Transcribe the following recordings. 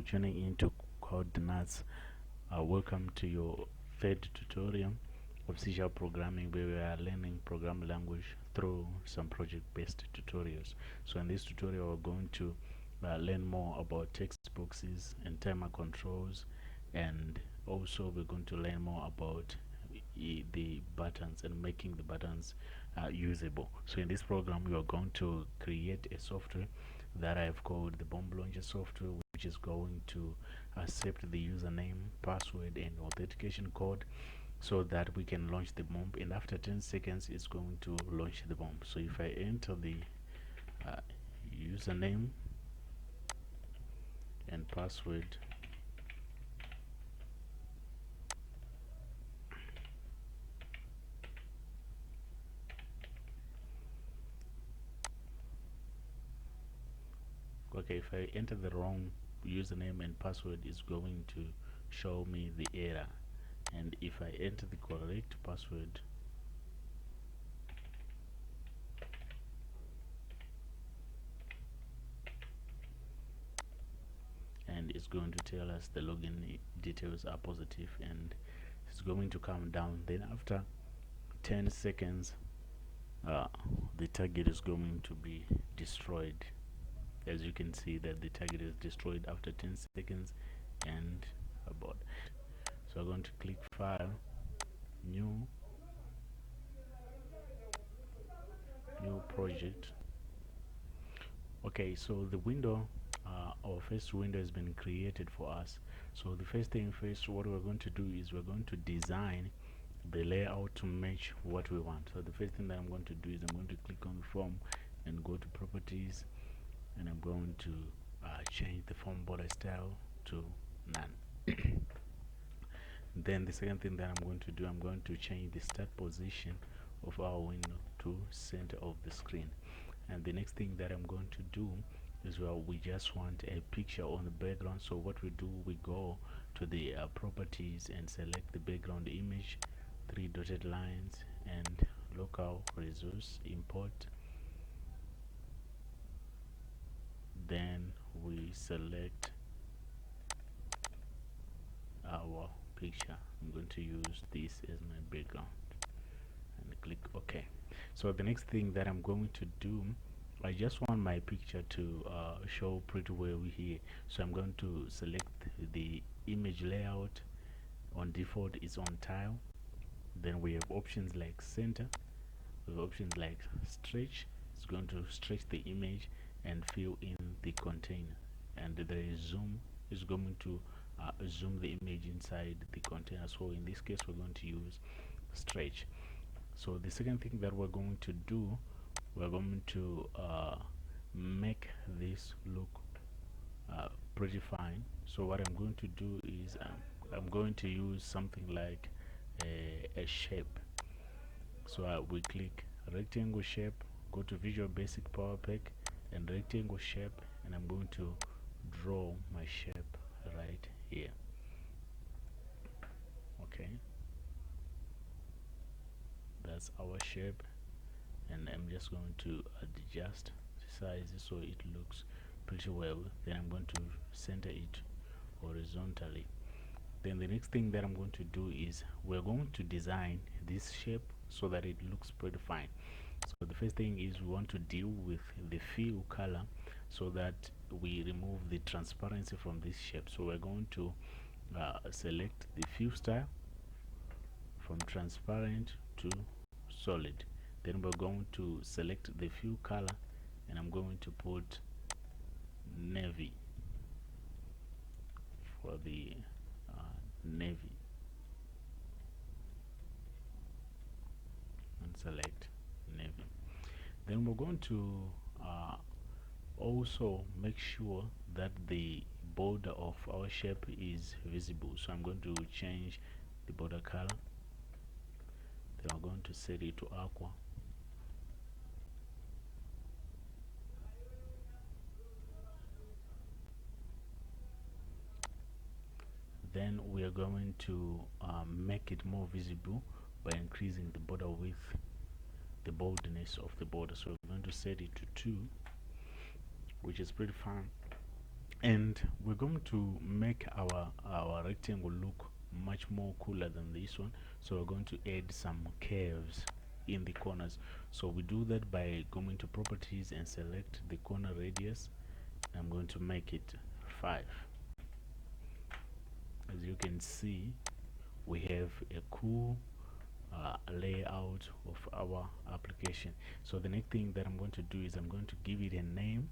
tuning into Coordinates. Welcome to your third tutorial of C# programming, where we are learning programming language through some project-based tutorials. So in this tutorial, we're going to learn more about text boxes and timer controls, and also we're going to learn more about the buttons and making the buttons usable. So in this program, we are going to create a software that I have called the Bomb Launcher software, which is going to accept the username, password, and authentication code so that we can launch the bomb, and after 10 seconds it's going to launch the bomb. So if I enter the username and password, okay, if I enter the wrong username and password, it's going to show me the error, and if I enter the correct password, and it's going to tell us the login details are positive, and it's going to come down. Then after 10 seconds the target is going to be destroyed. As you can see that the target is destroyed after 10 seconds and abort. So I'm going to click File, New Project. Okay, so the window, our first window has been created for us. So the first thing first, what we're going to do is we're going to design the layout to match what we want. So the first thing that I'm going to do is I'm going to click on the form and go to Properties, and I'm going to change the form border style to none. Then the second thing that I'm going to do, I'm going to change the start position of our window to center of the screen. And the next thing that I'm going to do is, well, we just want a picture on the background. So what we do, we go to the properties and select the background image, 3 dotted lines, and local resource import. Then we select our picture. I'm going to use this as my background and click OK. So the next thing that I'm going to do, I just want my picture to show pretty well here. So I'm going to select the image layout. On default is on tile. Then we have options like center, we have options like stretch. It's going to stretch the image and fill in the container, and there is zoom, is going to zoom the image inside the container. So in this case we're going to use stretch. So the second thing that we're going to do, we're going to make this look pretty fine. So what I'm going to do is I'm going to use something like a shape. So we click rectangle shape, go to Visual Basic Power Pack and rectangle shape, and I'm going to draw my shape right here. Okay, that's our shape, and I'm just going to adjust the size so it looks pretty well. Then I'm going to center it horizontally. Then the next thing that I'm going to do is we're going to design this shape so that it looks pretty fine. So the first thing is we want to deal with the fill color so that we remove the transparency from this shape. So we're going to select the fill style from transparent to solid. Then we're going to select the fill color, and I'm going to put navy for the navy, and select navy. Then we're going to also make sure that the border of our shape is visible. So I'm going to change the border color. Then I'm going to set it to aqua. Then we are going to make it more visible by increasing the border width, the boldness of the border. So we're going to set it to 2, which is pretty fine. And we're going to make our rectangle look much more cooler than this one, so we're going to add some curves in the corners. So we do that by going to properties and select the corner radius. I'm going to make it 5. As you can see, we have a cool layout of our application. So the next thing that I'm going to do is I'm going to give it a name.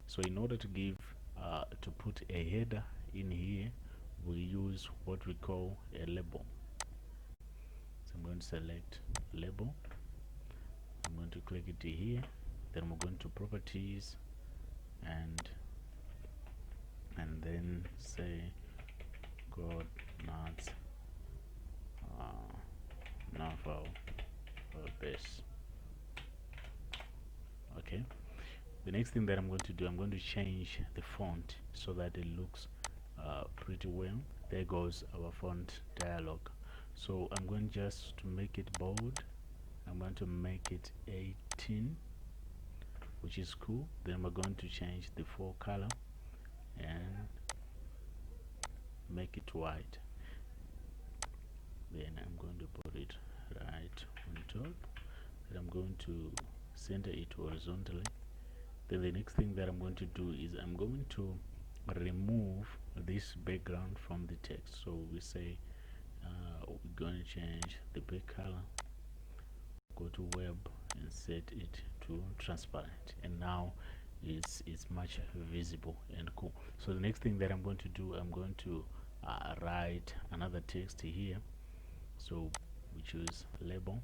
So in order to give to put a header in here, we use what we call a label. So I'm going to select label. I'm going to click it here. Then we're going to properties and then say God nuts novel base. Okay. The next thing that I'm going to do, I'm going to change the font so that it looks pretty well. There goes our font dialog. So I'm going just to make it bold. I'm going to make it 18, which is cool. Then we're going to change the font color and make it white. Then I'm going to put it right on top. Then I'm going to center it horizontally. Then the next thing that I'm going to do is I'm going to remove this background from the text. So we say we're going to change the back color, go to web and set it to transparent, and now it's much visible and cool. So the next thing that I'm going to do, I'm going to write another text here. So we choose label,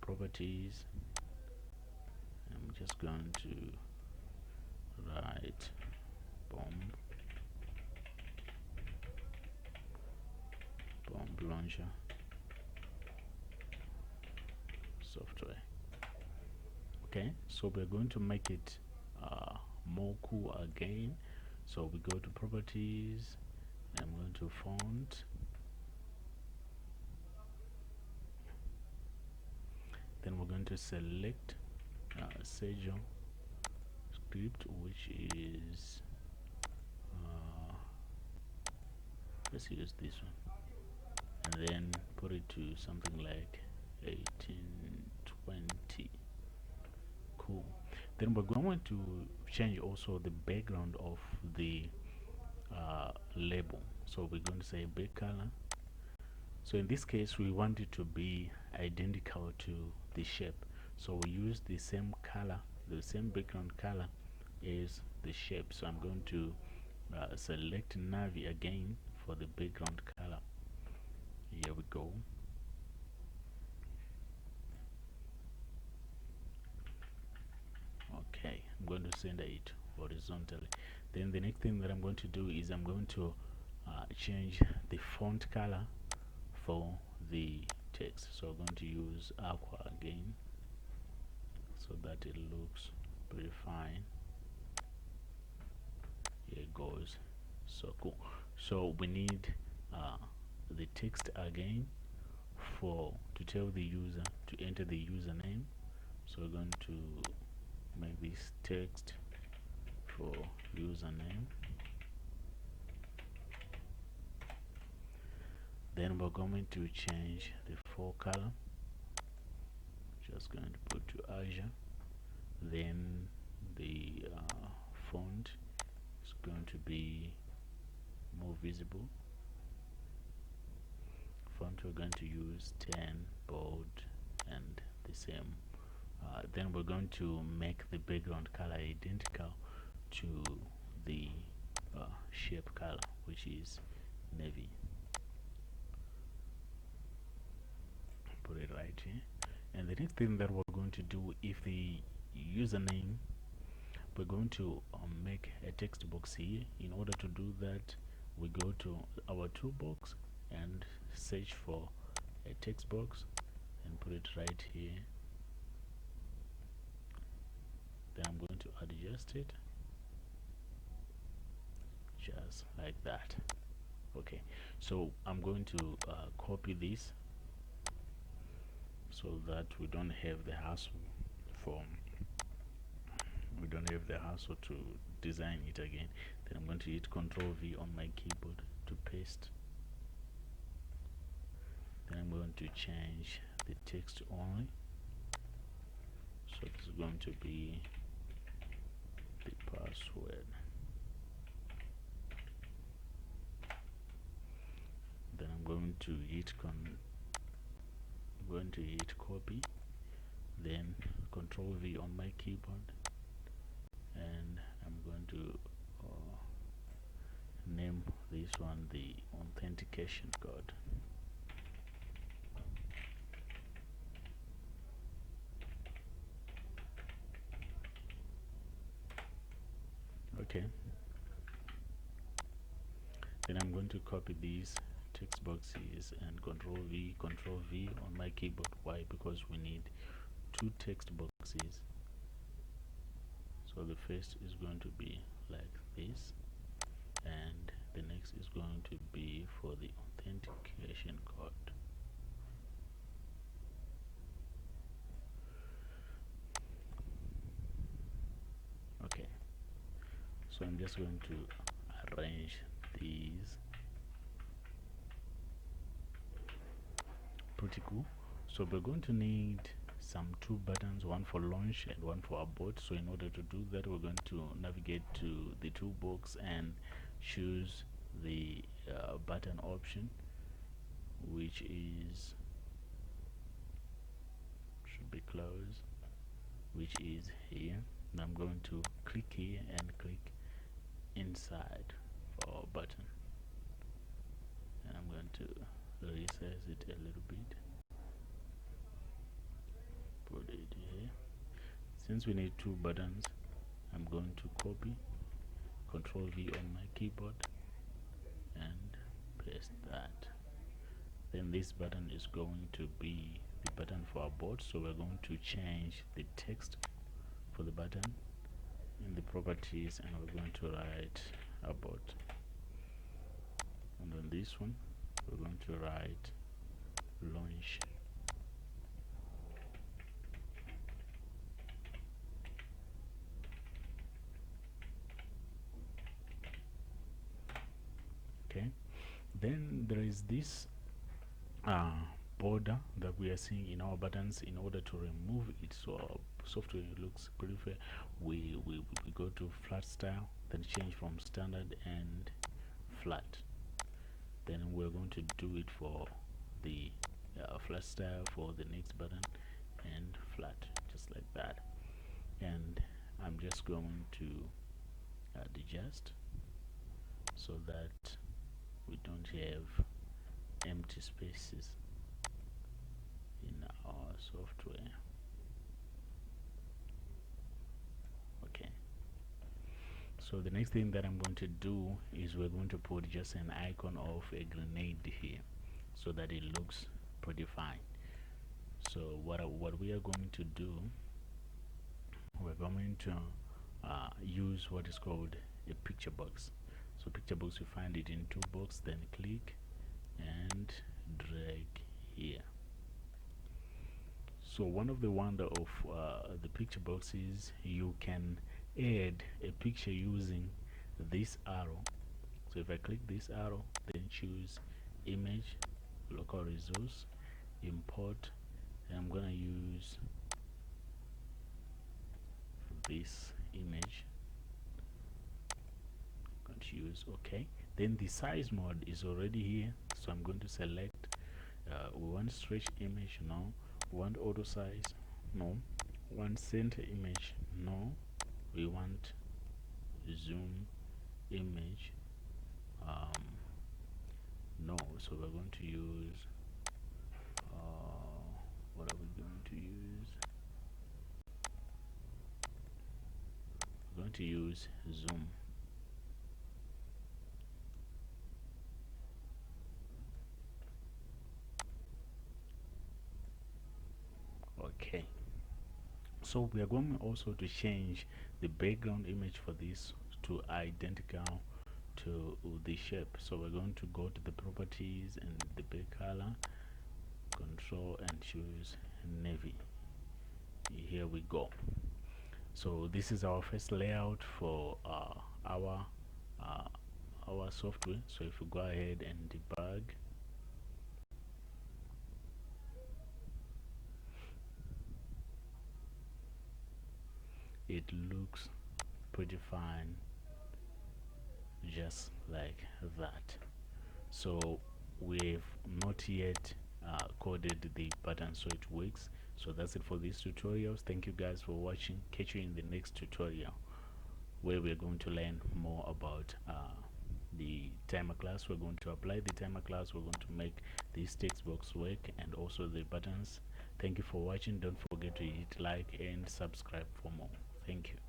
properties. I'm just going to write bomb launcher software. Okay, so we're going to make it more cool again. So we go to properties, I'm going to font, then we're going to select Sejo script, which is let's use this one, and then put it to something like 1820. Cool. Then we're going to change also the background of the label. So we're going to say back color. So in this case, we want it to be identical to the shape. So we use the same color, the same background color as the shape. So I'm going to select navy again for the background color. Here we go. Okay, I'm going to center it horizontally. Then the next thing that I'm going to do is I'm going to change the font color for the text. So I'm going to use aqua again so that it looks pretty fine. Here it goes. So cool. So we need the text again to tell the user to enter the username. So we're going to make this text for username. Then we're going to change the font color. Just going to put to Azure. Then the font is going to be more visible. Font we're going to use 10 bold and the same. Then we're going to make the background color identical to the shape color, which is navy. Put it right here. And the next thing that we're going to do, if the username, we're going to make a text box here. In order to do that, we go to our toolbox and search for a text box and put it right here. Then I'm going to adjust it just like that. Okay, so I'm going to copy this so that we don't have the hassle have the hassle to design it again. Then I'm going to hit Control V on my keyboard to paste. Then I'm going to change the text only. So this is going to be the password. Then I'm going to hit copy, then Control V on my keyboard, and I'm going to name this one the authentication code. Okay, then I'm going to copy these text boxes and Control V on my keyboard. Why? Because we need two text boxes. So the first is going to be like this, and the next is going to be for the authentication code. Okay, so I'm just going to arrange these. Pretty cool. So we're going to need some two buttons, one for launch and one for abort. So in order to do that, we're going to navigate to the toolbox and choose the button option, which is should be closed, which is here. And I'm going to click here and click inside for our button, and I'm going to resize it a little bit, put it here. Since we need two buttons, I'm going to copy, Control V on my keyboard, and paste that. Then this button is going to be the button for abort, so we're going to change the text for the button in the properties, and we're going to write abort. And on this one, we're going to write launch. Okay, then there is this border that we are seeing in our buttons. In order to remove it so our software looks pretty fair, we go to flat style, then change from standard and flat. Then we're going to do it for the flat style for the next button, and flat, just like that. And I'm just going to adjust so that we don't have empty spaces in our software. Okay, so the next thing that I'm going to do is we're going to put just an icon of a grenade here so that it looks pretty fine. So what we are going to do, we're going to use what is called a picture box. So picture box, you find it in toolbox, then click and drag here. So one of the wonder of the picture box is you can add a picture using this arrow. So if I click this arrow, then choose image, local resource, import, and I'm gonna use this image. I'm going to use OK. Then the size mode is already here, so I'm going to select we want stretch image, no. We want auto size, no. We want center image, no. We want zoom image, no. So we're going to use what are we going to use? We're going to use zoom. Okay, so we are going also to change the background image for this to identical to the shape. So we're going to go to the properties and the back color, control and choose navy. Here we go. So this is our first layout for uh, our software. So if we go ahead and debug, it looks pretty fine, just like that. So we've not yet coded the button so it works. So that's it for these tutorials. Thank you guys for watching. Catch you in the next tutorial, where we're going to learn more about the timer class. We're going to apply the timer class. We're going to make this text box work, and also the buttons. Thank you for watching. Don't forget to hit like and subscribe for more. Thank you.